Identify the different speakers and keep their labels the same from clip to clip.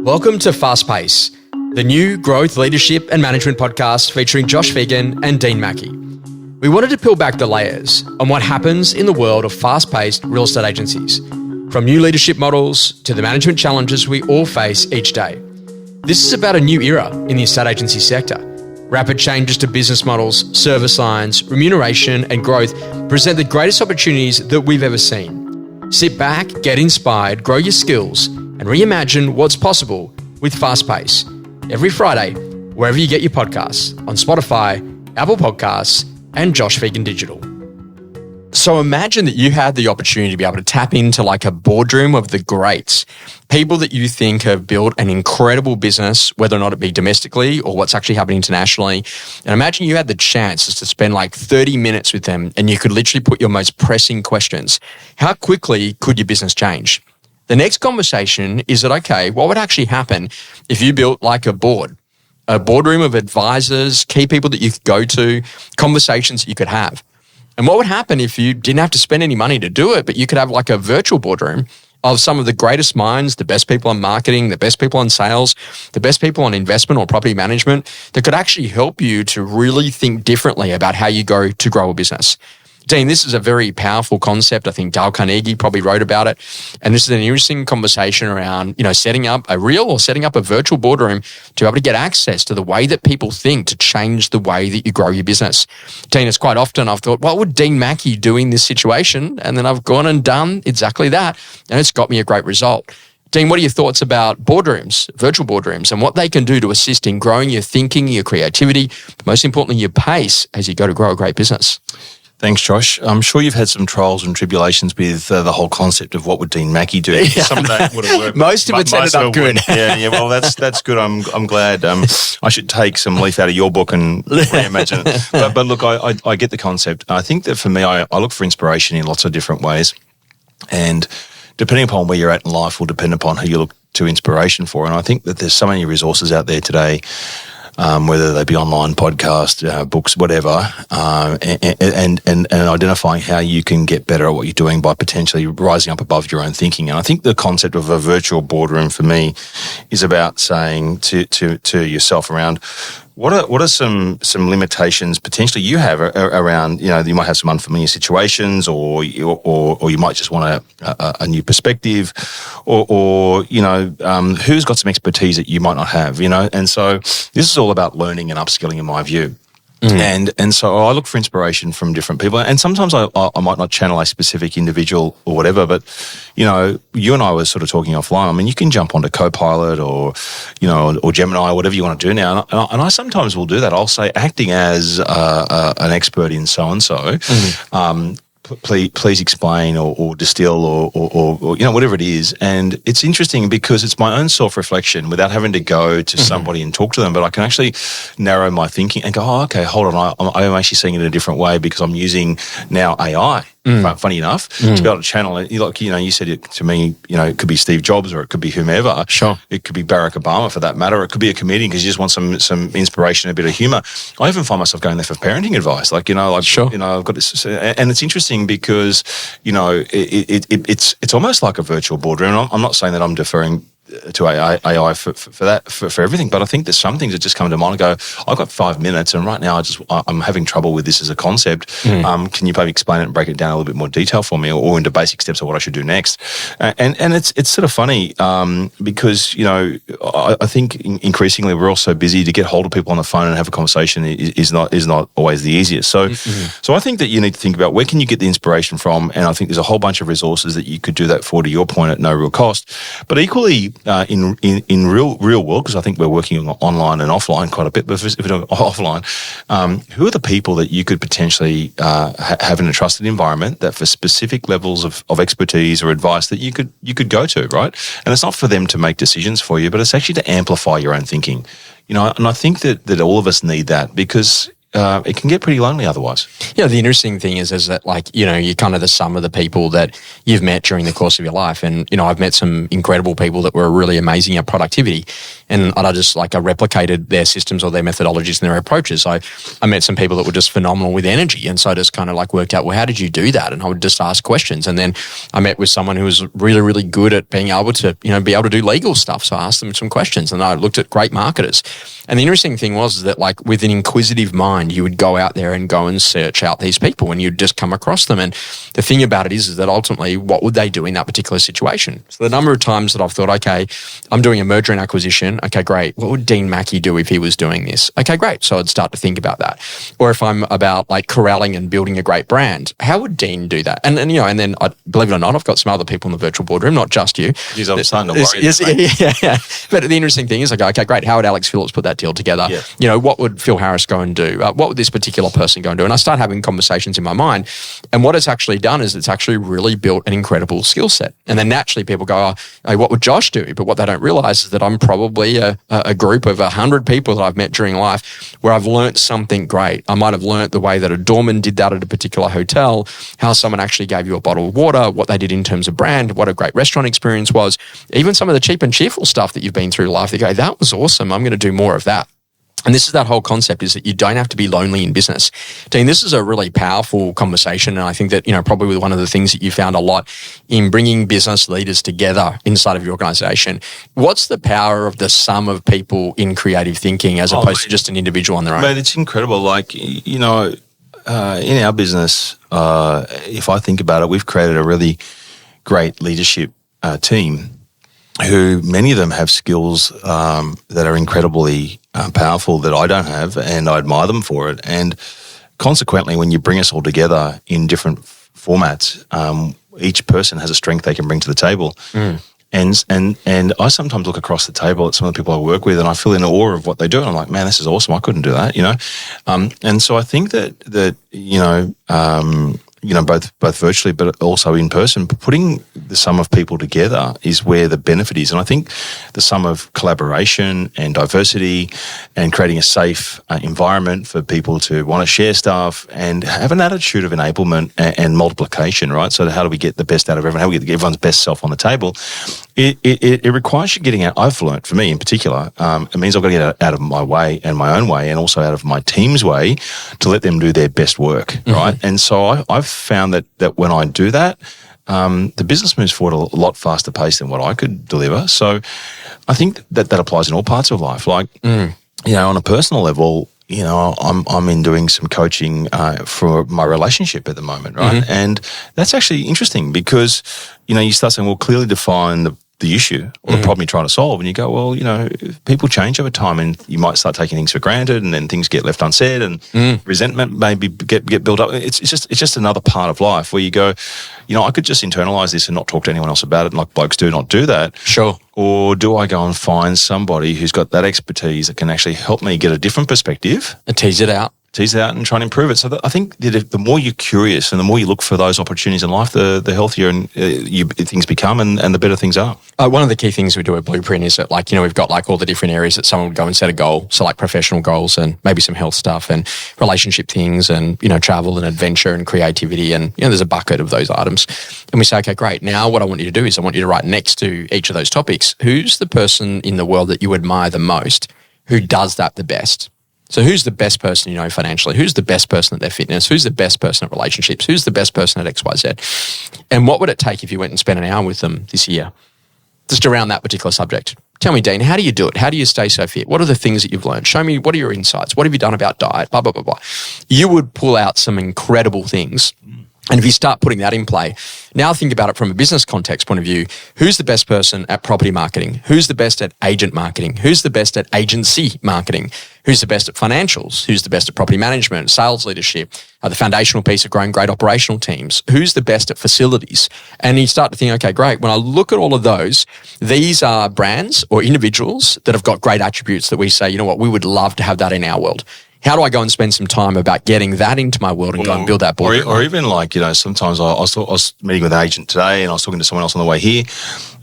Speaker 1: Welcome to Fast Pace, the new growth, leadership and management podcast featuring Josh Phegan and Dean Mackie. We wanted to peel back the layers on what happens in the world of fast-paced real estate agencies, from new leadership models to the management challenges we all face each day. This is about a new era in the estate agency sector. Rapid changes to business models, service lines, remuneration and growth present the greatest opportunities that we've ever seen. Sit back, get inspired, grow your skills and reimagine what's possible with Fast Pace. Every Friday, wherever you get your podcasts, on Spotify, Apple Podcasts and Josh Phegan Digital. So imagine that you had the opportunity to be able to tap into like a boardroom of the greats, people that you think have built an incredible business, whether or not it be domestically or what's actually happening internationally. And imagine you had the chance to spend like 30 minutes with them and you could literally put your most pressing questions. How quickly could your business change? The next conversation is that, okay, what would actually happen if you built like a boardroom of advisors, key people that you could go to, conversations that you could have? And what would happen if you didn't have to spend any money to do it, but you could have like a virtual boardroom of some of the greatest minds, the best people on marketing, the best people on sales, the best people on investment or property management that could actually help you to really think differently about how you go to grow a business? Dean, this is a very powerful concept. I think Dale Carnegie probably wrote about it. And this is an interesting conversation around, setting up a real or setting up a virtual boardroom to be able to get access to the way that people think to change the way that you grow your business. Dean, it's quite often I've thought, what would Dean Mackie do in this situation? And then I've gone and done exactly that. And it's got me a great result. Dean, what are your thoughts about boardrooms, virtual boardrooms, and what they can do to assist in growing your thinking, your creativity, but most importantly, your pace as you go to grow a great business?
Speaker 2: Thanks, Josh. I'm sure you've had some trials and tribulations with the whole concept of what would Dean Mackie do.
Speaker 1: Yeah.
Speaker 2: Some of that would have worked.
Speaker 1: Most of it's ended up good.
Speaker 2: Yeah. Well, that's good. I'm glad. I should take some leaf out of your book and reimagine it. But look, I get the concept. I think that for me, I look for inspiration in lots of different ways, and depending upon where you're at in life will depend upon who you look to inspiration for. And I think that there's so many resources out there today. Whether they be online, podcast, books, whatever, and identifying how you can get better at what you're doing by potentially rising up above your own thinking. And I think the concept of a virtual boardroom for me is about saying to yourself around what are some limitations potentially you have around, you might have some unfamiliar situations or you might just want a new perspective or who's got some expertise that you might not have, and so this is all about learning and upskilling in my view. And so I look for inspiration from different people, and sometimes I might not channel a specific individual or whatever, but you and I were sort of talking offline. I mean, you can jump onto Copilot or Gemini, whatever you want to do now, and I sometimes will do that. I'll say, acting as an expert in so and so. Please explain or distill or whatever it is. And it's interesting because it's my own self-reflection without having to go to somebody and talk to them, but I can actually narrow my thinking and go, oh, okay, hold on, I'm actually seeing it in a different way because I'm using now AI. Funny enough, to be able to channel it. You said it to me, it could be Steve Jobs or it could be whomever.
Speaker 1: Sure. It
Speaker 2: could be Barack Obama for that matter, or it could be a comedian because you just want some inspiration, a bit of humor. I even find myself going there for parenting advice.
Speaker 1: Sure.
Speaker 2: I've got this, and it's interesting because, it's almost like a virtual boardroom. I'm not saying that I'm deferring to AI for everything, but I think there's some things that just come to mind and go, I've got 5 minutes and right now I'm having trouble with this as a concept. Can you maybe explain it and break it down a little bit more detail for me or into basic steps of what I should do next? And it's sort of funny because, I think increasingly we're all so busy to get hold of people on the phone and have a conversation is not always the easiest. So I think that you need to think about where can you get the inspiration from, and I think there's a whole bunch of resources that you could do that for, to your point, at no real cost. But equally, in real world, because I think we're working online and offline quite a bit, but if we're doing offline, who are the people that you could potentially have in a trusted environment that for specific levels of expertise or advice that you could go to, right? And it's not for them to make decisions for you, but it's actually to amplify your own thinking. And I think that all of us need that because it can get pretty lonely otherwise.
Speaker 1: Yeah, the interesting thing is that, like, you know, you're kind of the sum of the people that you've met during the course of your life. And, you know, I've met some incredible people that were really amazing at productivity. And I replicated their systems or their methodologies and their approaches. I met some people that were just phenomenal with energy. And so I just kind of like worked out, well, how did you do that? And I would just ask questions. And then I met with someone who was really, really good at being able to, you know, be able to do legal stuff. So I asked them some questions, and I looked at great marketers. And the interesting thing was that, like, with an inquisitive mind, you would go out there and go and search out these people, and you'd just come across them. And the thing about it is that ultimately, what would they do in that particular situation? So the number of times that I've thought, okay, I'm doing a merger and acquisition. Okay, great. What would Dean Mackie do if he was doing this? Okay, great. So I'd start to think about that. Or if I'm about like corralling and building a great brand, how would Dean do that? And you know, and then believe it or not, I've got some other people in the virtual boardroom, not just you.
Speaker 2: Geez, I'm starting to worry.
Speaker 1: Yeah. But the interesting thing is, I go, okay, great. How would Alex Phillips put that deal together? Yeah. You know, what would Phil Harris go and do? What would this particular person go and do? And I start having conversations in my mind. And what it's actually done is it's actually really built an incredible skill set. And then naturally people go, hey, what would Josh do? But what they don't realize is that I'm probably a group of 100 people that I've met during life where I've learnt something great. I might have learnt the way that a doorman did that at a particular hotel, how someone actually gave you a bottle of water, what they did in terms of brand, what a great restaurant experience was, even some of the cheap and cheerful stuff that you've been through life. They go, that was awesome. I'm going to do more of that. And this is that whole concept, is that you don't have to be lonely in business. Dean, this is a really powerful conversation. And I think that, you know, probably one of the things that you found a lot in bringing business leaders together inside of your organization. What's the power of the sum of people in creative thinking as opposed to just an individual on their own?
Speaker 2: Mate, it's incredible. Like, you know, in our business, if I think about it, we've created a really great leadership team who many of them have skills that are incredibly powerful that I don't have, and I admire them for it. And consequently, when you bring us all together in different formats, each person has a strength they can bring to the table. And I sometimes look across the table at some of the people I work with, and I feel in awe of what they do. And I'm like, man, this is awesome. I couldn't do that, you know. And so I think that both virtually but also in person, putting the sum of people together is where the benefit is. And I think the sum of collaboration and diversity and creating a safe environment for people to want to share stuff and have an attitude of enablement and multiplication, right? So how do we get the best out of everyone? How do we get everyone's best self on the table? It requires you getting out. I've learned, for me in particular, it means I've got to get out of my way and my own way, and also out of my team's way to let them do their best work, right? And so I've found that when I do that, the business moves forward a lot faster pace than what I could deliver. So I think that applies in all parts of life. Like, you know, on a personal level, you know, I'm in doing some coaching for my relationship at the moment, right? And that's actually interesting because, you know, you start saying, well, clearly define the issue or the problem you're trying to solve. And you go, well, you know, people change over time, and you might start taking things for granted, and then things get left unsaid, and resentment maybe get built up. It's just another part of life where you go, you know, I could just internalize this and not talk to anyone else about it, like blokes do not do that.
Speaker 1: Sure.
Speaker 2: Or do I go and find somebody who's got that expertise that can actually help me get a different perspective
Speaker 1: and tease it out and try and improve it. So I think that the more you're curious and the more you look for those opportunities in life, the healthier things become and the better things are. One of the key things we do at Blueprint is that, like, you know, we've got like all the different areas that someone would go and set a goal. So like professional goals and maybe some health stuff and relationship things and, you know, travel and adventure and creativity. And, you know, there's a bucket of those items. And we say, okay, great. Now what I want you to do is I want you to write next to each of those topics, who's the person in the world that you admire the most who does that the best? So who's the best person you know financially? Who's the best person at their fitness? Who's the best person at relationships? Who's the best person at XYZ? And what would it take if you went and spent an hour with them this year, just around that particular subject? Tell me, Dean, how do you do it? How do you stay so fit? What are the things that you've learned? Show me, what are your insights? What have you done about diet? Blah, blah, blah, blah. You would pull out some incredible things. And if you start putting that in play, now think about it from a business context point of view. Who's the best person at property marketing? Who's the best at agent marketing? Who's the best at agency marketing? Who's the best at financials? Who's the best at property management, sales leadership, the foundational piece of growing great operational teams? Who's the best at facilities? And you start to think, okay, great. When I look at all of those, these are brands or individuals that have got great attributes that we say, you know what, we would love to have that in our world. How do I go and spend some time about getting that into my world and go and build that boardroom?
Speaker 2: Or even like, sometimes I was meeting with an agent today and I was talking to someone else on the way here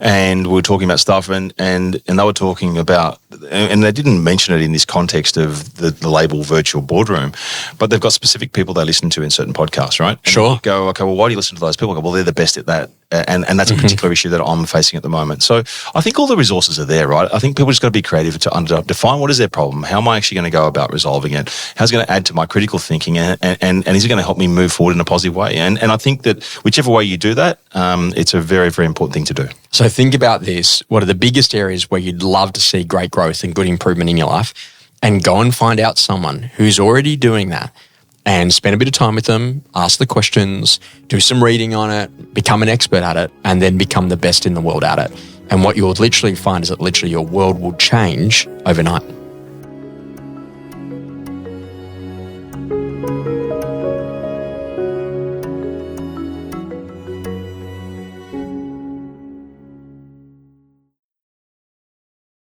Speaker 2: and we were talking about stuff and they were talking about, and they didn't mention it in this context of the label virtual boardroom, but they've got specific people they listen to in certain podcasts, right? And
Speaker 1: sure.
Speaker 2: you go, okay, well, why do you listen to those people? I go, well, they're the best at that. And that's a particular issue that I'm facing at the moment. So I think all the resources are there, right? I think people just got to be creative to define what is their problem. How am I actually going to go about resolving it? How's it going to add to my critical thinking? And is it going to help me move forward in a positive way? And I think that whichever way you do that, it's a very, very important thing to do.
Speaker 1: So think about this. What are the biggest areas where you'd love to see great growth and good improvement in your life? And go and find out someone who's already doing that and spend a bit of time with them, ask the questions, do some reading on it, become an expert at it, and then become the best in the world at it. And what you'll literally find is that literally your world will change overnight.